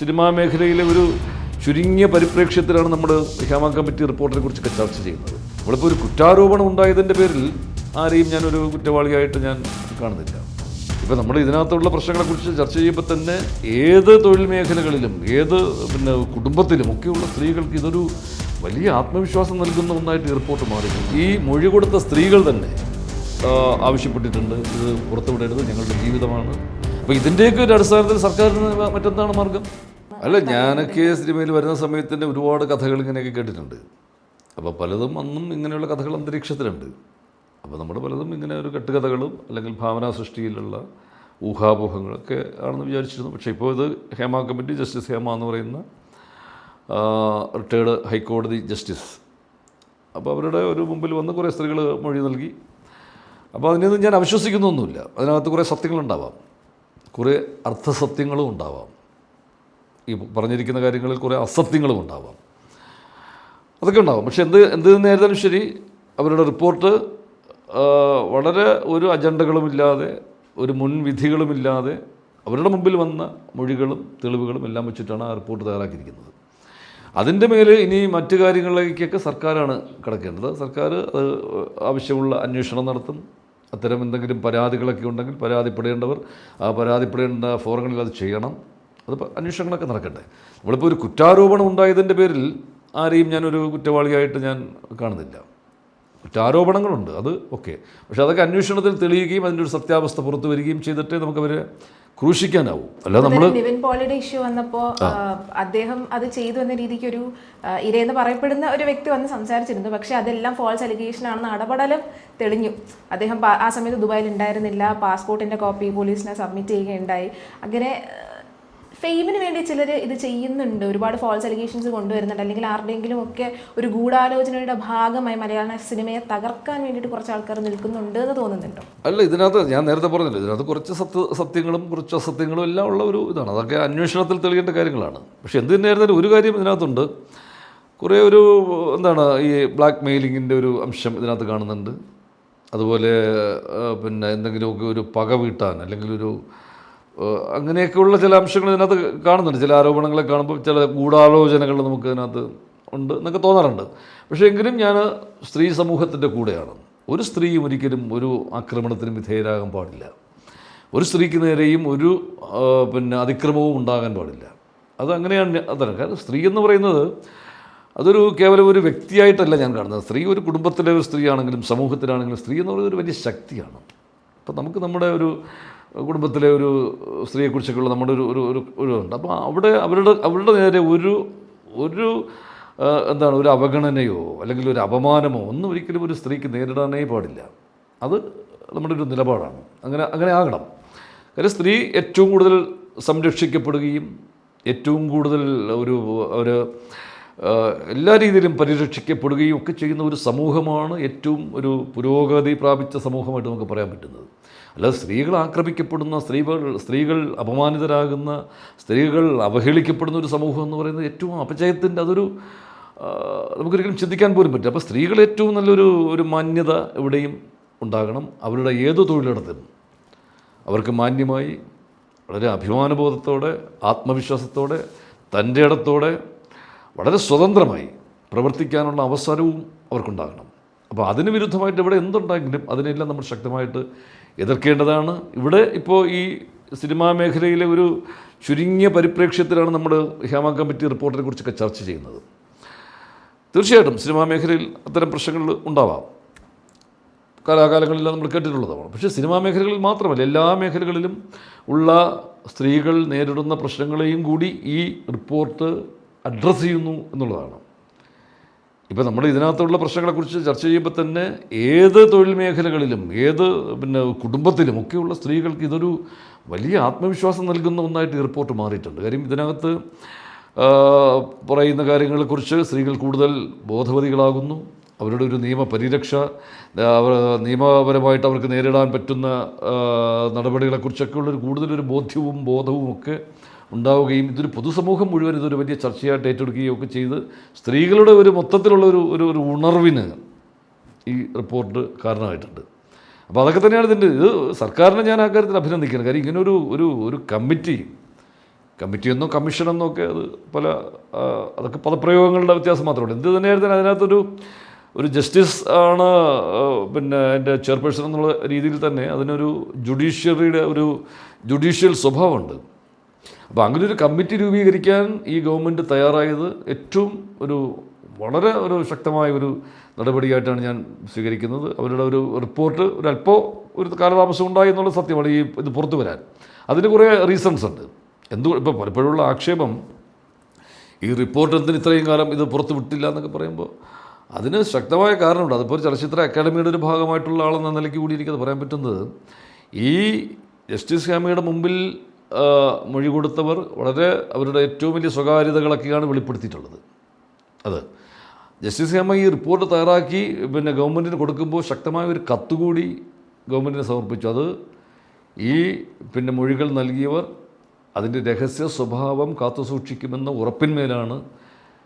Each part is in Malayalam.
സിനിമാ മേഖലയിലെ ഒരു ചുരുങ്ങിയ പരിപ്രേക്ഷ്യത്തിലാണ് നമ്മൾ ഹേമ കമ്മിറ്റി റിപ്പോർട്ടിനെ കുറിച്ചൊക്കെ ചർച്ച ചെയ്യുന്നത്. നമ്മളിപ്പോൾ ഒരു കുറ്റാരോപണം ഉണ്ടായതിൻ്റെ പേരിൽ ആരെയും ഞാനൊരു കുറ്റവാളിയായിട്ട് ഞാൻ കാണുന്നില്ല. ഇപ്പോൾ നമ്മൾ ഇതിനകത്തുള്ള പ്രശ്നങ്ങളെക്കുറിച്ച് ചർച്ച ചെയ്യുമ്പോൾ തന്നെ ഏത് തൊഴിൽ മേഖലകളിലും ഏത് കുടുംബത്തിലും ഒക്കെയുള്ള സ്ത്രീകൾക്ക് ഇതൊരു വലിയ ആത്മവിശ്വാസം നൽകുന്ന ഒന്നായിട്ട് ഈ റിപ്പോർട്ട് മാറിയിട്ടുണ്ട്. ഈ മൊഴി കൊടുത്ത സ്ത്രീകൾ തന്നെ ആവശ്യപ്പെട്ടിട്ടുണ്ട്, ഇത് പുറത്തുവിടരുത്, ഞങ്ങളുടെ ജീവിതമാണ്. അപ്പോൾ ഇതിൻ്റെയൊക്കെ ഒരു അടിസ്ഥാനത്തിൽ സർക്കാരിന് മറ്റെന്താണ് മാർഗം? അല്ല, ഞാനൊക്കെ സിനിമയിൽ വരുന്ന സമയത്ത് തന്നെ ഒരുപാട് കഥകൾ ഇങ്ങനെയൊക്കെ കേട്ടിട്ടുണ്ട്. അപ്പോൾ പലതും അന്നും ഇങ്ങനെയുള്ള കഥകൾ അന്തരീക്ഷത്തിലുണ്ട്. അപ്പോൾ നമ്മൾ പലതും ഇങ്ങനെ ഒരു കെട്ടുകഥകളും അല്ലെങ്കിൽ ഭാവനാ സൃഷ്ടിയിലുള്ള ഊഹാപോഹങ്ങളൊക്കെ ആണെന്ന് വിചാരിച്ചിരുന്നു. പക്ഷേ ഇപ്പോൾ ഇത് ഹേമ കമ്മിറ്റി ജസ്റ്റിസ് ഹേമ എന്ന് പറയുന്ന റിട്ടയേർഡ് ഹൈക്കോടതി ജസ്റ്റിസ്, അപ്പോൾ അവരുടെ ഒരു മുമ്പിൽ വന്ന് കുറേ സ്ത്രീകൾ മൊഴി നൽകി. അപ്പോൾ അതിനൊന്നും ഞാൻ അവിശ്വസിക്കുന്നൊന്നുമില്ല. അതിനകത്ത് കുറേ സത്യങ്ങളുണ്ടാവാം, കുറേ അർത്ഥസത്യങ്ങളും ഉണ്ടാവാം, ഈ പറഞ്ഞിരിക്കുന്ന കാര്യങ്ങളിൽ കുറേ അസത്യങ്ങളും ഉണ്ടാവാം, അതൊക്കെ ഉണ്ടാവാം. പക്ഷെ എന്ത് നേരിടാനും ശരി, അവരുടെ റിപ്പോർട്ട് വളരെ ഒരു അജണ്ടകളുമില്ലാതെ ഒരു മുൻവിധികളുമില്ലാതെ അവരുടെ മുമ്പിൽ വന്ന മൊഴികളും തെളിവുകളും എല്ലാം വെച്ചിട്ടാണ് ആ റിപ്പോർട്ട് തയ്യാറാക്കിയിരിക്കുന്നത്. അതിൻ്റെ മേലെ ഇനി മറ്റു കാര്യങ്ങളിലേക്കൊക്കെ സർക്കാരാണ് കിടക്കേണ്ടത്. സർക്കാർ അത് ആവശ്യമുള്ള അന്വേഷണം നടത്തും. അത്തരം എന്തെങ്കിലും പരാതികളൊക്കെ ഉണ്ടെങ്കിൽ പരാതിപ്പെടേണ്ടവർ ആ പരാതിപ്പെടേണ്ട ഫോറങ്ങളിൽ അത് ചെയ്യണം. അത് അന്വേഷണങ്ങളൊക്കെ നടക്കട്ടെ. നമ്മളിപ്പോൾ ഒരു കുറ്റാരോപണം ഉണ്ടായതിൻ്റെ പേരിൽ ആരെയും ഞാനൊരു കുറ്റവാളിയായിട്ട് ഞാൻ കാണുന്നില്ല. കുറ്റാരോപണങ്ങളുണ്ട്, അത് ഓക്കെ. പക്ഷേ അതൊക്കെ അന്വേഷണത്തിൽ തെളിയുകയും അതിൻ്റെ ഒരു സത്യാവസ്ഥ പുറത്തു വരികയും ചെയ്തിട്ടേ നമുക്കവരെ ക്രൂശിക്കാനാവും. അല്ല, നമ്മൾ നിവിൻ പോളിയുടെ ഇഷ്യൂ വന്നപ്പോൾ അദ്ദേഹം അത് ചെയ്തു എന്ന രീതിക്ക് ഒരു ഇരയെന്ന് പറയപ്പെടുന്ന ഒരു വ്യക്തി വന്ന് സംസാരിച്ചിരുന്നു. പക്ഷേ അതെല്ലാം ഫോൾസ് അലിഗേഷൻ ആണെന്ന് അടപടലം തെളിഞ്ഞു. അദ്ദേഹം ആ സമയത്ത് ദുബായിൽ ഉണ്ടായിരുന്നില്ല, പാസ്പോർട്ടിൻ്റെ കോപ്പി പോലീസിനെ സബ്മിറ്റ് ചെയ്യുകയുണ്ടായി. അങ്ങനെ ഫെയിമിന് വേണ്ടി ചിലർ ഇത് ചെയ്യുന്നുണ്ട്, ഒരുപാട് ഫോൾസ് അലിഗേഷൻസ് കൊണ്ടുവരുന്നുണ്ട്, അല്ലെങ്കിൽ ആരുടെയെങ്കിലും ഒക്കെ ഒരു ഗൂഢാലോചനയുടെ ഭാഗമായി മലയാള സിനിമയെ തകർക്കാൻ വേണ്ടിയിട്ട് കുറച്ച് ആൾക്കാർ നിൽക്കുന്നുണ്ട് എന്ന് തോന്നുന്നുണ്ടോ? അല്ല, ഇതിനകത്ത് ഞാൻ നേരത്തെ പറഞ്ഞില്ല, ഇതിനകത്ത് കുറച്ച് സത്യങ്ങളും കുറച്ച് അസത്യങ്ങളും എല്ലാം ഉള്ള ഒരു ഇതാണ്. അതൊക്കെ അന്വേഷണത്തിൽ തെളിയേണ്ട കാര്യങ്ങളാണ്. പക്ഷെ എന്ത് തന്നെയായിരുന്നാലും ഒരു കാര്യം ഇതിനകത്തുണ്ട്, കുറേ ഒരു ഈ ബ്ലാക്ക് മെയിലിങ്ങിൻ്റെ ഒരു അംശം ഇതിനകത്ത് കാണുന്നുണ്ട്. അതുപോലെ എന്തെങ്കിലുമൊക്കെ ഒരു പക വീട്ടാൻ അല്ലെങ്കിൽ ഒരു അങ്ങനെയൊക്കെയുള്ള ചില അംശങ്ങൾ ഇതിനകത്ത് കാണുന്നുണ്ട്. ചില ആരോപണങ്ങളെ കാണുമ്പോൾ ചില ഗൂഢാലോചനകൾ നമുക്ക് ഇതിനകത്ത് ഉണ്ട് എന്നൊക്കെ തോന്നാറുണ്ട്. പക്ഷേ എങ്കിലും ഞാൻ സ്ത്രീ സമൂഹത്തിൻ്റെ കൂടെയാണ്. ഒരു സ്ത്രീയും ഒരിക്കലും ഒരു ആക്രമണത്തിനും വിധേയരാകാൻ പാടില്ല. ഒരു സ്ത്രീക്ക് നേരെയും ഒരു അതിക്രമവും ഉണ്ടാകാൻ പാടില്ല. അതങ്ങനെയാണ്. അതാണ് കാരണം സ്ത്രീ എന്ന് പറയുന്നത് അതൊരു കേവലം ഒരു വ്യക്തിയായിട്ടല്ല ഞാൻ കാണുന്നത്. സ്ത്രീ ഒരു കുടുംബത്തിലെ ഒരു സ്ത്രീയാണെങ്കിലും സമൂഹത്തിലാണെങ്കിലും സ്ത്രീ എന്ന് പറയുന്നത് ഒരു വലിയ ശക്തിയാണ്. അപ്പം നമുക്ക് നമ്മുടെ ഒരു കുടുംബത്തിലെ ഒരു സ്ത്രീയെക്കുറിച്ചൊക്കെയുള്ള നമ്മുടെ ഒരു ഉണ്ട്. അപ്പോൾ അവരുടെ നേരെ ഒരു ഒരു അവഗണനയോ അല്ലെങ്കിൽ ഒരു അപമാനമോ ഒന്നും ഒരിക്കലും ഒരു സ്ത്രീക്ക് നേരിടാനേ പാടില്ല. അത് നമ്മുടെ ഒരു നിലപാടാണ്. അങ്ങനെ ആകണം. കാര്യം സ്ത്രീ ഏറ്റവും കൂടുതൽ സംരക്ഷിക്കപ്പെടുകയും ഏറ്റവും കൂടുതൽ ഒരു എല്ലാ രീതിയിലും പരിരക്ഷിക്കപ്പെടുകയും ഒക്കെ ചെയ്യുന്ന ഒരു സമൂഹമാണ് ഏറ്റവും ഒരു പുരോഗതി പ്രാപിച്ച സമൂഹമായിട്ട് നമുക്ക് പറയാൻ പറ്റുന്നത്. അല്ലാതെ സ്ത്രീകൾ ആക്രമിക്കപ്പെടുന്ന, സ്ത്രീകൾ അപമാനിതരാകുന്ന, സ്ത്രീകൾ അവഹേളിക്കപ്പെടുന്ന ഒരു സമൂഹം എന്ന് പറയുന്നത് ഏറ്റവും അപജയത്തിൻ്റെ അതൊരു നമുക്കൊരിക്കലും ചിന്തിക്കാൻ പോലും പറ്റില്ല. അപ്പോൾ സ്ത്രീകൾ ഏറ്റവും നല്ലൊരു മാന്യത എവിടെയും ഉണ്ടാകണം. അവരുടെ ഏതു തൊഴിലിടത്തും അവർക്ക് മാന്യമായി വളരെ അഭിമാനബോധത്തോടെ ആത്മവിശ്വാസത്തോടെ തൻ്റെ ഇടത്തോടെ വളരെ സ്വതന്ത്രമായി പ്രവർത്തിക്കാനുള്ള അവസരവും അവർക്കുണ്ടാകണം. അപ്പോൾ അതിന് വിരുദ്ധമായിട്ട് ഇവിടെ എന്തുണ്ടെങ്കിലും അതിനെല്ലാം നമ്മൾ ശക്തമായിട്ട് എതിർക്കേണ്ടതാണ്. ഇവിടെ ഇപ്പോൾ ഈ സിനിമാ മേഖലയിലെ ഒരു ചുരുങ്ങിയ പരിപ്രേക്ഷ്യത്തിലാണ് നമ്മൾ ഹേമ കമ്മിറ്റി റിപ്പോർട്ടിനെ കുറിച്ചൊക്കെ ചർച്ച ചെയ്യുന്നത്. തീർച്ചയായിട്ടും സിനിമാ മേഖലയിൽ അത്തരം പ്രശ്നങ്ങൾ ഉണ്ടാവാം, കാലാകാലങ്ങളിലെല്ലാം നമ്മൾ കേട്ടിട്ടുള്ളതാണ്. പക്ഷേ സിനിമാ മേഖലകളിൽ മാത്രമല്ല, എല്ലാ മേഖലകളിലും ഉള്ള സ്ത്രീകൾ നേരിടുന്ന പ്രശ്നങ്ങളെയും കൂടി ഈ റിപ്പോർട്ട് അഡ്രസ്സ് ചെയ്യുന്നു എന്നുള്ളതാണ്. ഇപ്പം നമ്മൾ ഇതിനകത്തുള്ള പ്രശ്നങ്ങളെക്കുറിച്ച് ചർച്ച ചെയ്യുമ്പോൾ തന്നെ ഏത് തൊഴിൽ മേഖലകളിലും ഏത് കുടുംബത്തിലും ഒക്കെയുള്ള സ്ത്രീകൾക്ക് ഇതൊരു വലിയ ആത്മവിശ്വാസം നൽകുന്ന ഒന്നായിട്ട് ഈ റിപ്പോർട്ട് മാറിയിട്ടുണ്ട്. കാര്യം ഇതിനകത്ത് പറയുന്ന കാര്യങ്ങളെക്കുറിച്ച് സ്ത്രീകൾ കൂടുതൽ ബോധവതികളാകുന്നു. അവരുടെ ഒരു നിയമപരിരക്ഷ, നിയമപരമായിട്ട് അവർക്ക് നേരിടാൻ പറ്റുന്ന നടപടികളെക്കുറിച്ചൊക്കെ ഉള്ളൊരു കൂടുതലൊരു ബോധവും ഒക്കെ ഉണ്ടാവുകയും ഇതൊരു പൊതുസമൂഹം മുഴുവൻ ഇതൊരു വലിയ ചർച്ചയായിട്ട് ഏറ്റെടുക്കുകയും ഒക്കെ ചെയ്ത് സ്ത്രീകളുടെ ഒരു മൊത്തത്തിലുള്ള ഒരു ഉണർവിന് ഈ റിപ്പോർട്ട് കാരണമായിട്ടുണ്ട്. അപ്പോൾ അതൊക്കെ തന്നെയാണ് ഇത് സർക്കാരിനെ ഞാൻ ആ കാര്യത്തിൽ അഭിനന്ദിക്കുന്നത്. കാര്യം ഇങ്ങനെ ഒരു കമ്മിറ്റി കമ്മിറ്റിയെന്നോ കമ്മീഷനെന്നോ ഒക്കെ അത് പല അതൊക്കെ പദപ്രയോഗങ്ങളുടെ വ്യത്യാസം മാത്രമേ ഉള്ളൂ. എന്ത് തന്നെയായിരുന്നാലും അതിനകത്തൊരു ജസ്റ്റിസ് ആണ് പിന്നെ എൻ്റെ ചെയർപേഴ്സൺ എന്നുള്ള രീതിയിൽ തന്നെ അതിനൊരു ജുഡീഷ്യറിയുടെ ഒരു ജുഡീഷ്യൽ സ്വഭാവമുണ്ട്. അപ്പോൾ അങ്ങനെ ഒരു കമ്മിറ്റി രൂപീകരിക്കാൻ ഈ ഗവൺമെൻറ് തയ്യാറായത് ഏറ്റവും വളരെ ശക്തമായ ഒരു നടപടിയായിട്ടാണ് ഞാൻ സ്വീകരിക്കുന്നത്. അവരുടെ ഒരു റിപ്പോർട്ട് ഒരു കാലതാമസം ഉണ്ടായി എന്നുള്ളത് സത്യമാണ്. ഇത് പുറത്തു വരാൻ അതിന് കുറേ റീസൺസ് ഉണ്ട്. ഇപ്പോൾ പലപ്പോഴുള്ള ആക്ഷേപം ഈ റിപ്പോർട്ട് എന്തിന് ഇത്രയും കാലം ഇത് പുറത്ത് വിട്ടില്ല എന്നൊക്കെ പറയുമ്പോൾ അതിന് ശക്തമായ കാരണമുണ്ട്. അതിപ്പോൾ ഒരു ചലച്ചിത്ര അക്കാദമിയുടെ ഒരു ഭാഗമായിട്ടുള്ള ആളെന്ന നിലയ്ക്ക് കൂടി എനിക്കത് പറയാൻ പറ്റുന്നത്, ഈ ജസ്റ്റിസ് ഹേമയുടെ മുമ്പിൽ മൊഴി കൊടുത്തവർ വളരെ അവരുടെ ഏറ്റവും വലിയ സ്വകാര്യതകളൊക്കെയാണ് വെളിപ്പെടുത്തിയിട്ടുള്ളത്. അത് ജസ്റ്റിസ് ഹേമ ഈ റിപ്പോർട്ട് തയ്യാറാക്കി പിന്നെ ഗവൺമെൻറ്റിന് കൊടുക്കുമ്പോൾ ശക്തമായ ഒരു കത്തുകൂടി ഗവൺമെൻറ്റിന് സമർപ്പിച്ചു. അത് ഈ പിന്നെ മൊഴികൾ നൽകിയവർ അതിൻ്റെ രഹസ്യ സ്വഭാവം കാത്തുസൂക്ഷിക്കുമെന്ന ഉറപ്പിന്മേലാണ്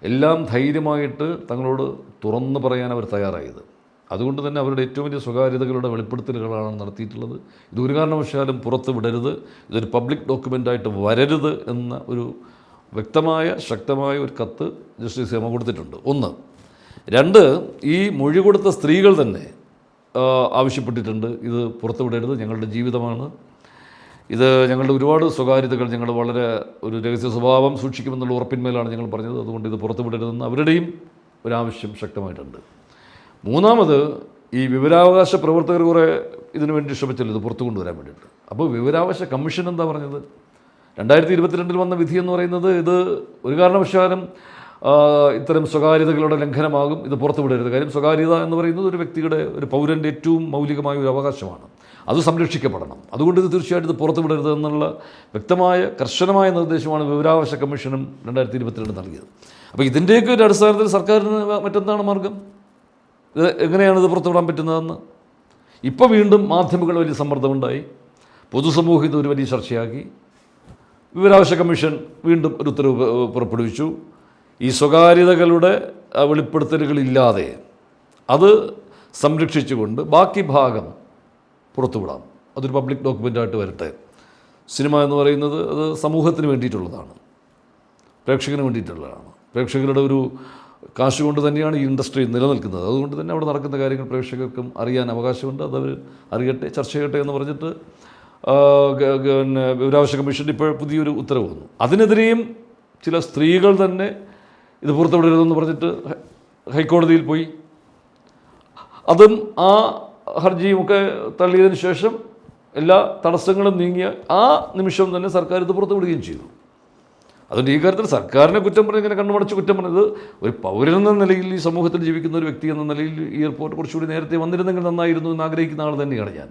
എല്ലാം ധൈര്യമായിട്ട് തങ്ങളോട് തുറന്നു പറയാൻ അവർ തയ്യാറായത്. അതുകൊണ്ട് തന്നെ അവരുടെ ഏറ്റവും വലിയ സ്വകാര്യതകളുടെ വെളിപ്പെടുത്തലുകളാണ് നടത്തിയിട്ടുള്ളത്. ഇതൊരു കാരണവശാലും പുറത്ത് വിടരുത്, ഇതൊരു പബ്ലിക് ഡോക്യുമെൻ്റായിട്ട് വരരുത് എന്ന ഒരു വ്യക്തമായ ശക്തമായ ഒരു കത്ത് ജസ്റ്റിസ് ഹേമ കൊടുത്തിട്ടുണ്ട്. 1. 2, ഈ മൊഴി കൊടുത്ത സ്ത്രീകൾ തന്നെ ആവശ്യപ്പെട്ടിട്ടുണ്ട്, ഇത് പുറത്ത് വിടരുത്, ഞങ്ങളുടെ ജീവിതമാണ്, ഇത് ഞങ്ങളുടെ ഒരുപാട് സ്വകാര്യതകൾ ഞങ്ങൾ വളരെ ഒരു രഹസ്യ സ്വഭാവം സൂക്ഷിക്കുമെന്നുള്ള ഉറപ്പിന്മേലാണ് ഞങ്ങൾ പറഞ്ഞത്, അതുകൊണ്ട് ഇത് പുറത്ത് വിടരുതെന്ന് അവരുടെയും ഒരാവശ്യം ശക്തമായിട്ടുണ്ട്. 3, ഈ വിവരാവകാശ പ്രവർത്തകർ കുറേ ഇതിനു വേണ്ടി ശ്രമിച്ചല്ലോ ഇത് പുറത്തു കൊണ്ടുവരാൻ വേണ്ടിയിട്ട്. അപ്പോൾ വിവരാവകാശ കമ്മീഷൻ എന്താ പറഞ്ഞത്? 2022 വന്ന വിധി എന്ന് പറയുന്നത് ഇത് ഒരു കാരണവശാലും ഇത്തരം സ്വകാര്യതകളുടെ ലംഘനമാകും, ഇത് പുറത്തു വിടരുത്. കാര്യം സ്വകാര്യത എന്ന് പറയുന്നത് ഒരു വ്യക്തിയുടെ ഒരു പൗരൻ്റെ ഏറ്റവും മൗലികമായ ഒരു അവകാശമാണ്, അത് സംരക്ഷിക്കപ്പെടണം. അതുകൊണ്ട് ഇത് തീർച്ചയായിട്ടും ഇത് പുറത്തു വിടരുത് എന്നുള്ള വ്യക്തമായ കർശനമായ നിർദ്ദേശമാണ് വിവരാവകാശ കമ്മീഷനും 2022 നൽകിയത്. അപ്പോൾ ഇതിൻ്റെയൊക്കെ ഒരു അടിസ്ഥാനത്തിൽ സർക്കാരിന് മറ്റെന്താണ് മാർഗം? ഇത് എങ്ങനെയാണ് ഇത് പുറത്തുവിടാൻ പറ്റുന്നതെന്ന് ഇപ്പോൾ വീണ്ടും മാധ്യമങ്ങൾ വലിയ സമ്മർദ്ദമുണ്ടായി, പൊതുസമൂഹം ഇത് ഒരു വലിയ ചർച്ചയാക്കി. വിവരാവകാശ കമ്മീഷൻ വീണ്ടും ഒരു ഉത്തരവ് പുറപ്പെടുവിച്ചു. ഈ സ്വകാര്യതകളുടെ വെളിപ്പെടുത്തലുകളില്ലാതെ അത് സംരക്ഷിച്ചുകൊണ്ട് ബാക്കി ഭാഗം പുറത്തുവിടാം, അതൊരു പബ്ലിക് ഡോക്യുമെൻ്റായിട്ട് വരട്ടെ. സിനിമ എന്ന് പറയുന്നത് അത് സമൂഹത്തിന് വേണ്ടിയിട്ടുള്ളതാണ്, പ്രേക്ഷകന് വേണ്ടിയിട്ടുള്ളതാണ്. പ്രേക്ഷകരുടെ ഒരു കാശ് കൊണ്ട് തന്നെയാണ് ഈ ഇൻഡസ്ട്രി നിലനിൽക്കുന്നത്. അതുകൊണ്ട് തന്നെ അവിടെ നടക്കുന്ന കാര്യങ്ങൾ പ്രേക്ഷകർക്കും അറിയാൻ അവകാശമുണ്ട്, അതവർ അറിയട്ടെ, ചർച്ച ചെയ്യട്ടെ എന്ന് പറഞ്ഞിട്ട് പിന്നെ വിവരാവകാശ കമ്മീഷൻ്റെ ഇപ്പോൾ പുതിയൊരു ഉത്തരവ് വന്നു. അതിനെതിരെയും ചില സ്ത്രീകൾ തന്നെ ഇത് പുറത്തുവിടരുതെന്ന് പറഞ്ഞിട്ട് ഹൈക്കോടതിയിൽ പോയി. അതും ആ ഹർജിയുമൊക്കെ തള്ളിയതിന് ശേഷം എല്ലാ തടസ്സങ്ങളും നീങ്ങിയ ആ നിമിഷം തന്നെ സർക്കാർ ഇത് പുറത്തുവിടുകയും ചെയ്തു. അതുകൊണ്ട് ഈ കാര്യത്തിൽ സർക്കാരിനെ കുറ്റം പറഞ്ഞ് ഇങ്ങനെ കണ്ണുമടച്ച് കുറ്റം പറഞ്ഞത്, ഒരു പൗരൻ എന്ന നിലയിൽ ഈ സമൂഹത്തിൽ ജീവിക്കുന്ന ഒരു വ്യക്തി എന്ന നിലയിൽ ഈ റിപ്പോർട്ട് കുറച്ചുകൂടി നേരത്തെ വന്നിരുന്നെങ്കിൽ നന്നായിരുന്നു എന്ന് ആഗ്രഹിക്കുന്ന ആൾ തന്നെയാണ് ഞാൻ.